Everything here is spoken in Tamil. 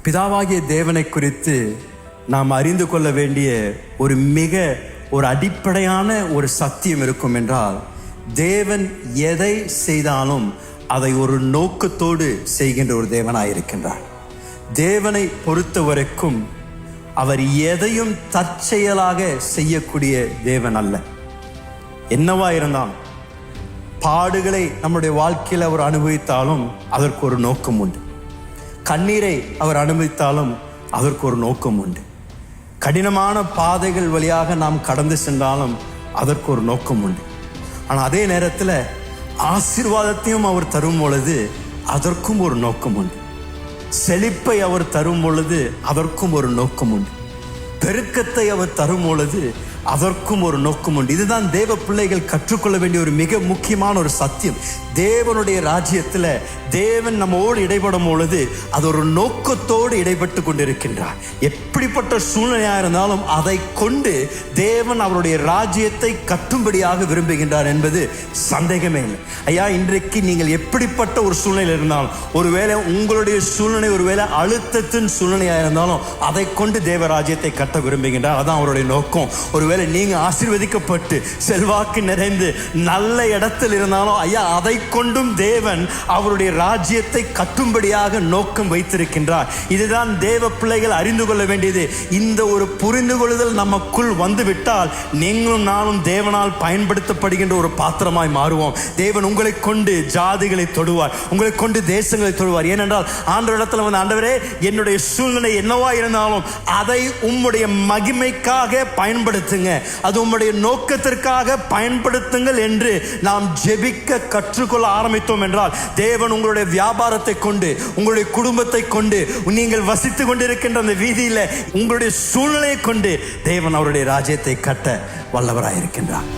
பிதாவாகிய தேவனை குறித்து நாம் அறிந்து கொள்ள வேண்டிய ஒரு அடிப்படையான ஒரு சத்தியம் இருக்கும் என்றால், தேவன் எதை செய்தாலும் அதை ஒரு நோக்கத்தோடு செய்கின்ற ஒரு தேவனாயிருக்கின்றார். தேவனை பொறுத்த வரைக்கும் அவர் எதையும் தற்செயலாக செய்யக்கூடிய தேவன் அல்ல. என்னவா இருந்தாலும், பாடுகளை நம்முடைய வாழ்க்கையில் அவர் அனுபவித்தாலும் அதற்கு ஒரு நோக்கம் உண்டு. கண்ணீரை அவர் அனுபவித்தாலும் அதற்கு ஒரு நோக்கம் உண்டு. கடினமான பாதைகள் வழியாக நாம் கடந்து சென்றாலும் அதற்கு ஒரு நோக்கம் உண்டு. ஆனால் அதே நேரத்தில் ஆசீர்வாதத்தையும் அவர் தரும் பொழுது அதற்கும் ஒரு நோக்கம் உண்டு. செழிப்பை அவர் தரும் பொழுது அதற்கும் ஒரு நோக்கம் உண்டு. பெருக்கத்தை அவர் தரும் பொழுது அதற்கும் ஒரு நோக்கம் உண்டு. இதுதான் தேவ பிள்ளைகள் கற்றுக்கொள்ள வேண்டிய ஒரு மிக முக்கியமான ஒரு சத்தியம். தேவனுடைய ராஜ்யத்தில் தேவன் நம்மோடு இடைபடும் பொழுது அது ஒரு நோக்கத்தோடு இடைப்பட்டு கொண்டிருக்கின்றார். எப்படிப்பட்ட சூழ்நிலையாக இருந்தாலும் அதை கொண்டு தேவன் அவருடைய ராஜ்யத்தை கட்டும்படியாக விரும்புகின்றார் என்பது சந்தேகமே இல்லை. ஐயா, இன்றைக்கு நீங்கள் எப்படிப்பட்ட ஒரு சூழ்நிலை இருந்தாலும், ஒருவேளை உங்களுடைய சூழ்நிலை ஒருவேளை அழுத்தத்தின் சூழ்நிலையாக இருந்தாலும் அதை கொண்டு தேவ ராஜ்யத்தை கட்ட விரும்புகின்றார். அதான் அவருடைய நோக்கம். ஒருவேளை நீங்க ஆசீர்வதிக்கப்பட்டு செல்வாக்கு நிறைந்து நல்ல இடத்தில் இருந்தாலும், ஐயா, அதை கொண்டும் தேவன் அவருடைய ராஜ்யத்தை கட்டும்படியாக நோக்கம் வைத்திருக்கின்றார். இதுதான் தேவ பிள்ளைகள் அறிந்து கொள்ள வேண்டியது. இந்த ஒரு புரிந்து கொள்ளுதல் நமக்குள் வந்துவிட்டால் நீங்களும் நானும் தேவனால் பயன்படுத்தப்படுகின்ற ஒரு பாத்திரமாய் மாறுவோம். தேவன் உங்களை கொண்டு ஜாதிகளை தொடுவார், உங்களை கொண்டு தேசங்களை தொடுவார். ஏனென்றால் ஆண்டவரிடத்தில் வந்து, ஆண்டவரே, என்னுடைய சூழ்நிலை என்னவா இருந்தாலும் அதை உம்முடைய மகிமைக்காக பயன்படுத்துங்க, அது உம்முடைய நோக்கத்திற்காக பயன்படுத்துங்கள் என்று நாம் ஜெபிக்க கற்றுக்கொள்ள ஆரம்பித்தோம் என்றால், தேவன் உங்களுடைய வியாபாரத்தை கொண்டு, உங்களுடைய குடும்பத்தை கொண்டு, நீங்கள் வசித்துக் கொண்டிருக்கின்ற அந்த வீதியில் உங்களுடைய சூழ்நிலையை கொண்டு தேவன் அவருடைய ராஜ்யத்தை கட்ட வல்லவராயிருக்கின்றார்.